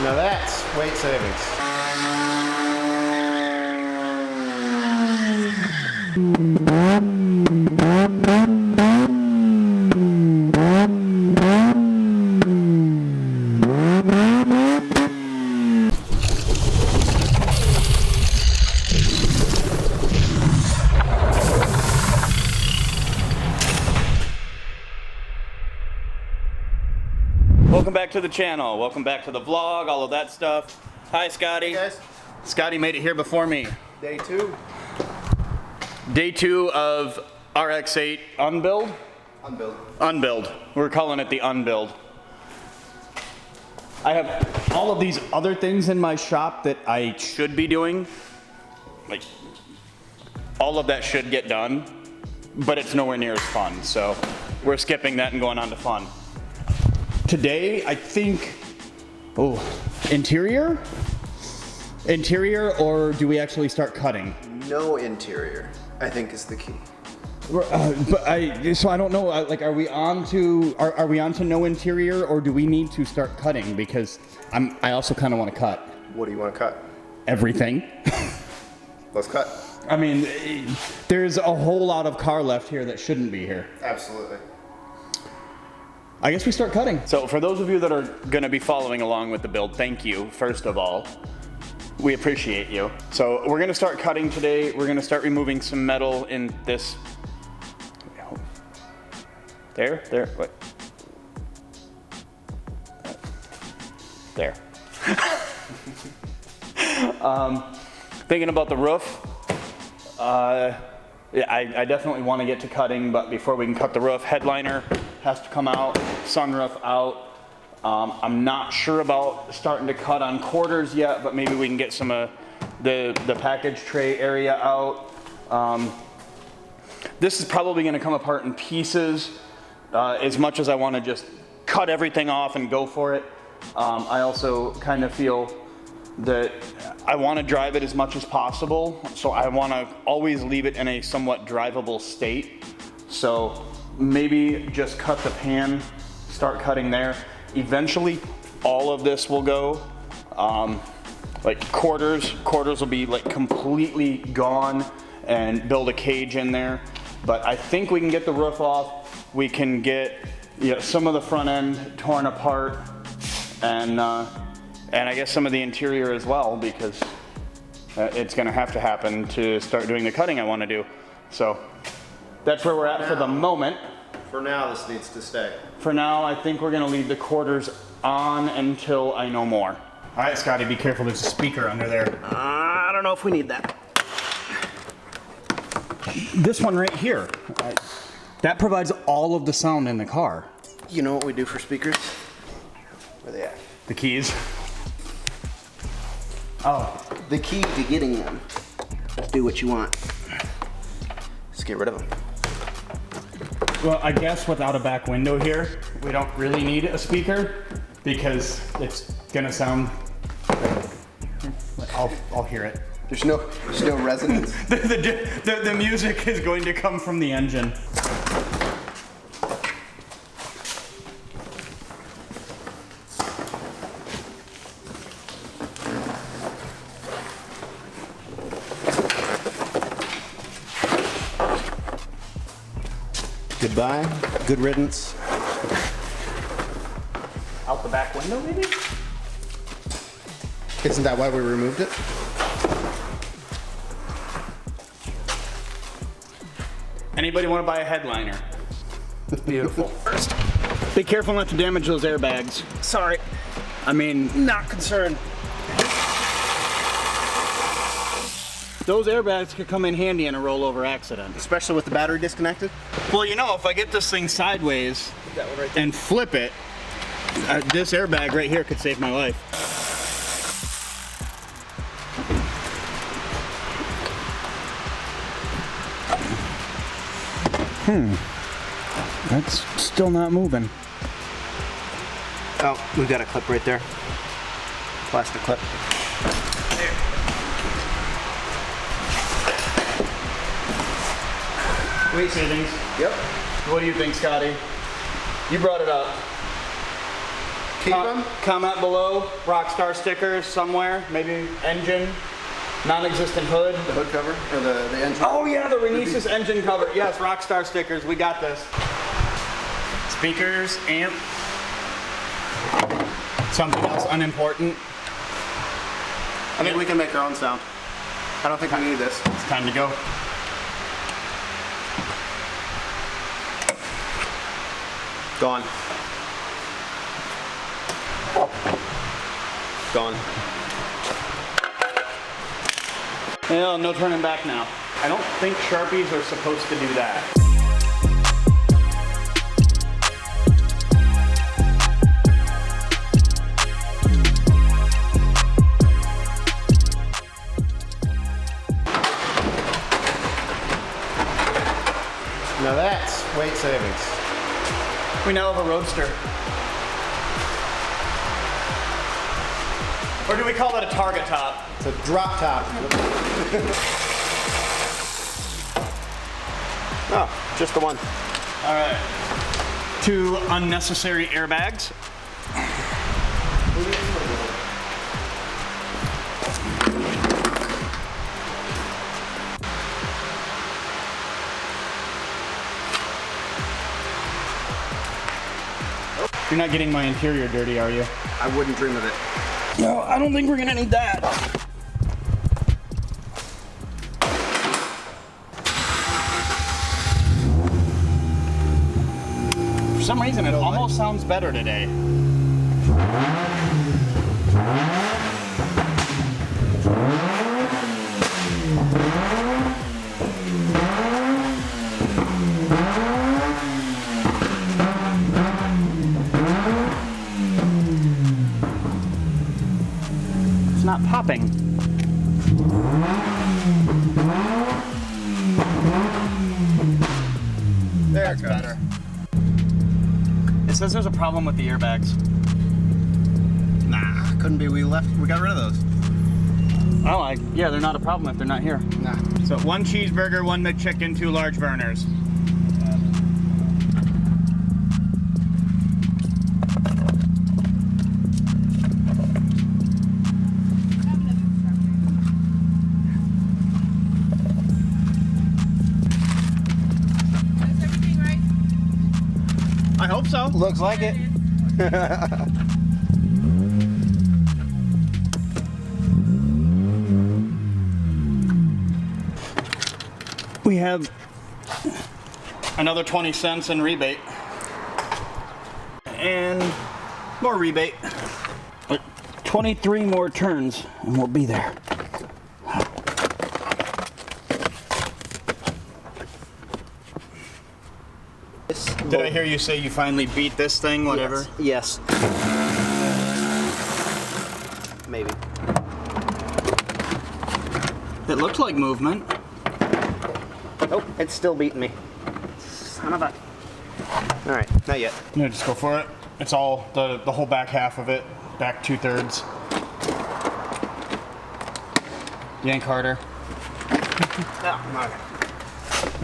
Now that's weight savings. Welcome back to the channel. Welcome back to the vlog, all of that stuff. Hi, Scotty. Hey guys. Scotty made it here before me. Day 2. Day 2 of RX8 unbuild? Unbuild. Unbuild. We're calling it the unbuild. I have all of these other things in my shop that I should be doing. Like, all of that should get done, but it's nowhere near as fun. So we're skipping that and going on to fun. Today, I think, interior? Interior, or do we actually start cutting? No interior, I think, is the key. So I don't know, like, are we on to no interior, or do we need to start cutting? Because I also kind of want to cut. What do you want to cut? Everything. Let's cut. I mean, there's a whole lot of car left here that shouldn't be here. Absolutely. I guess we start cutting. So for those of you that are gonna be following along with the build, thank you, first of all. We appreciate you. So we're gonna start cutting today. We're gonna start removing some metal in this. There, what? There. Thinking about the roof. Yeah, I definitely want to get to cutting, but before we can cut the roof, headliner has to come out, sunroof out. I'm not sure about starting to cut on quarters yet, but maybe we can get some of the package tray area out. This is probably going to come apart in pieces. As much as I want to just cut everything off and go for it, I also kind of feel that I want to drive it as much as possible, so I want to always leave it in a somewhat drivable state. So maybe just cut the pan, start cutting there. Eventually, all of this will go. Like quarters will be like completely gone, and build a cage in there. But I think we can get the roof off. We can get some of the front end torn apart, and I guess some of the interior as well, because it's gonna have to happen to start doing the cutting I wanna do. So that's where we're at for the moment. For now, this needs to stay. For now, I think we're gonna leave the quarters on until I know more. All right, Scotty, be careful, there's a speaker under there. I don't know if we need that. This one right here, that provides all of the sound in the car. You know what we do for speakers? Where are they at? The keys. Oh. The key to getting them. Do what you want. Just get rid of them. Well, I guess without a back window here, we don't really need a speaker, because it's gonna sound, I'll hear it. There's no resonance. the music is going to come from the engine. Goodbye. Good riddance. Out the back window, maybe? Isn't that why we removed it? Anybody want to buy a headliner? Beautiful. Be careful not to damage those airbags. Sorry. I mean, Not concerned. those airbags could come in handy in a rollover accident. Especially with the battery disconnected? Well, you know, if I get this thing sideways That one right there. and flip it, this airbag right here could save my life. That's still not moving. Oh, we've got a clip right there. Plastic clip. Weight savings. Yep. What do you think, Scotty? You brought it up. Keep them. Comment below, Rockstar stickers somewhere, maybe engine, non-existent hood. The hood cover, or the engine. Oh yeah, the Renesis engine cover. Yes, Rockstar stickers, we got this. Speakers, amp. Something else unimportant. I think we can make our own sound. I don't think we need this. It's time to go. Gone. Gone. Well, no turning back now. I don't think Sharpies are supposed to do that. Now that's weight savings. We now have a Roadster. Or do we call that a target top? It's a drop top. Oh, just the one. All right. 2 unnecessary airbags. You're not getting my interior dirty, are you? I wouldn't dream of it. No, I don't think we're gonna need that. For some reason, it almost sounds better today. Not popping. That's better. It says there's a problem with the airbags. Nah, couldn't be. We got rid of those. Oh, yeah, they're not a problem if they're not here. Nah. So 1 cheeseburger, 1 McChicken, 2 large burners. I hope so. Looks like it. We have another 20 cents in rebate. And more rebate. 23 more turns and we'll be there. Did I hear you say you finally beat this thing, whatever? Yes. Maybe. It looked like movement. Oh, it's still beating me. Son of a... Alright, not yet. No, just go for it. It's all, the whole back half of it. Back 2/3. Yank harder.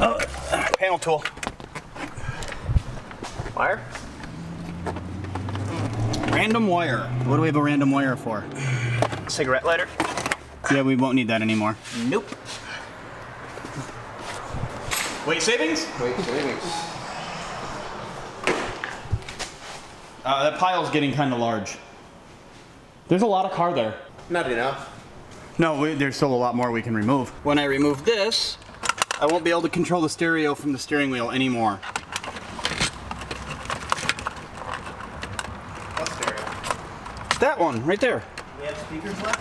Oh, panel tool. Wire? Random wire. What do we have a random wire for? Cigarette lighter? Yeah, we won't need that anymore. Nope. Weight savings? Weight savings. That pile's getting kind of large. There's a lot of car there. Not enough. No, there's still a lot more we can remove. When I remove this, I won't be able to control the stereo from the steering wheel anymore. What stereo? That one, right there. We have speakers left?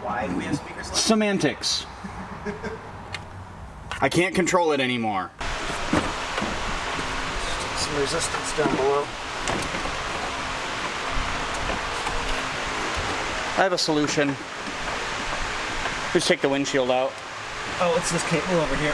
Why do we have speakers left? Semantics. I can't control it anymore. Some resistance down below. I have a solution. Just take the windshield out. Oh, it's this cable over here.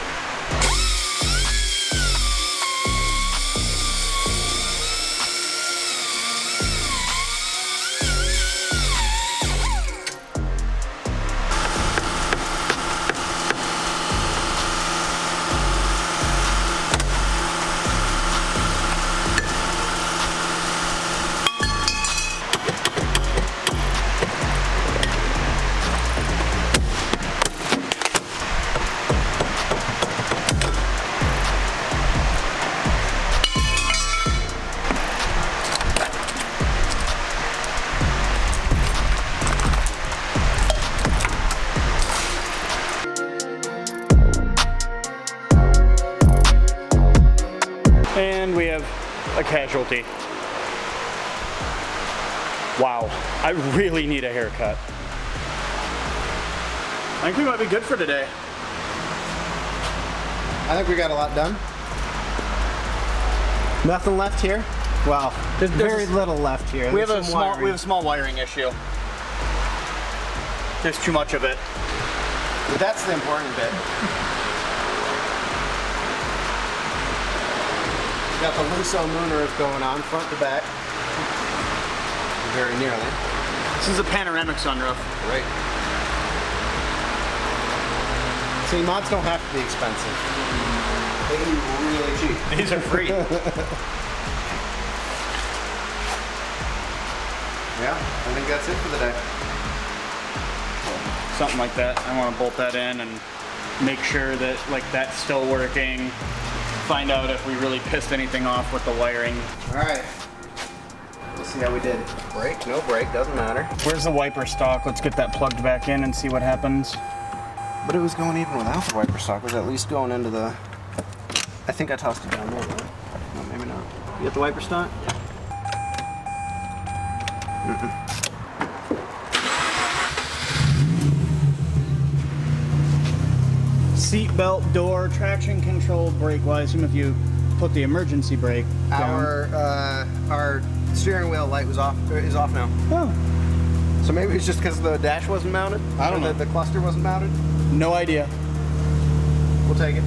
casualty. Wow, I really need a haircut. I think we might be good for today. I think we got a lot done. Nothing left here? Wow, there's very little left here. We have a small wiring issue. There's too much of it. But that's the important bit. Got the Luso Mooners going on, front to back. Very nearly. This is a panoramic sunroof. Right. See, mods don't have to be expensive. They can be really cheap. These are free. Yeah, I think that's it for the day. Something like that. I want to bolt that in and make sure that like that's still working. Find out if we really pissed anything off with the wiring. All right. We'll see how we did. Brake, no brake, doesn't matter. Where's the wiper stock? Let's get that plugged back in and see what happens. But it was going even without the wiper stock. It was at least going into the... I think I tossed it down there, right? No, maybe not. You got the wiper stock? Yeah. Seat belt, door, traction control, brake. Well, I assume if you put the emergency brake down. Our steering wheel light was off. Is off now. Oh. So maybe it's just because the dash wasn't mounted. I don't know. The cluster wasn't mounted. No idea. We'll take it.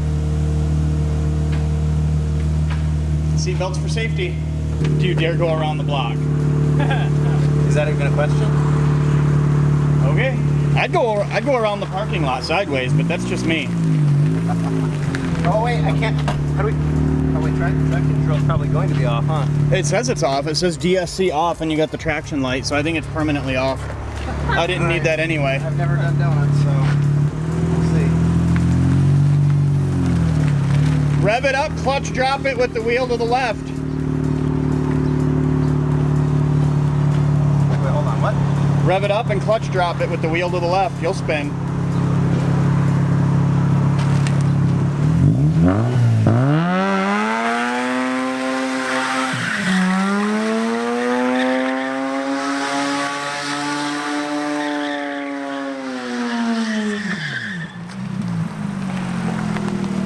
Seat belts for safety. Do you dare go around the block? Is that even a question? Okay. I'd go around the parking lot sideways, but that's just me. Oh wait, I can't. How do we? Oh wait, traction control's probably going to be off, huh? It says it's off. It says DSC off, and you got the traction light, so I think it's permanently off. I didn't need that anyway. I've never done donuts, so we'll see. Rev it up, clutch drop it with the wheel to the left. Wait, hold on, what? Rev it up and clutch drop it with the wheel to the left. You'll spin.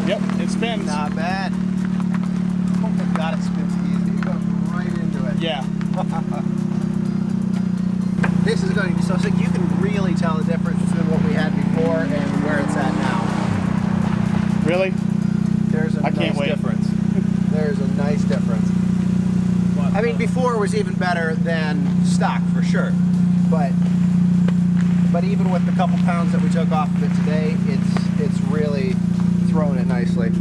Yep, it spins. Not bad. Oh my god, it spins easy. It goes right into it. Yeah. This is going to be so sick. You can really tell the difference between what we had before and where it's at now. Really? There's a nice difference. There's a nice difference. I mean, before was even better than stock for sure, but even with the couple pounds that we took off of it today, it's really throwing it nicely.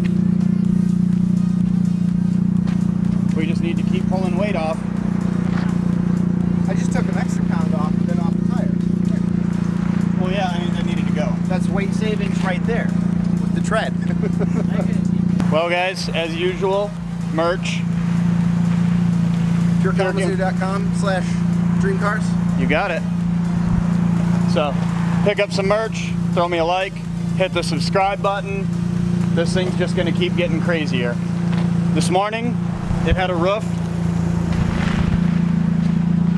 We just need to keep pulling weight off. I just took an extra pound off and then off the tires. Well, yeah, I mean, that needed to go. That's weight savings right there with the tread. Well, guys, as usual, merch. PureCalamazoo.com/Dreamcars. You got it. So, pick up some merch, throw me a like, hit the subscribe button. This thing's just gonna keep getting crazier. This morning, it had a roof.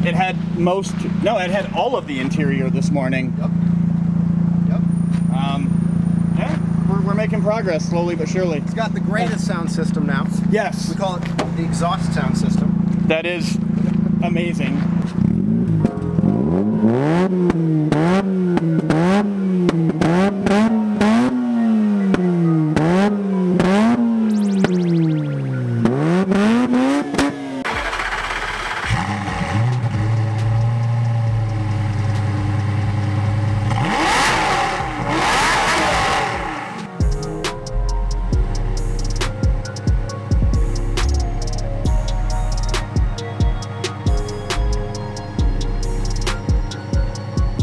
It had it had all of the interior this morning. Yep. Yeah, we're making progress slowly but surely. It's got the greatest sound system now. Yes. We call it the exhaust sound system. That is amazing.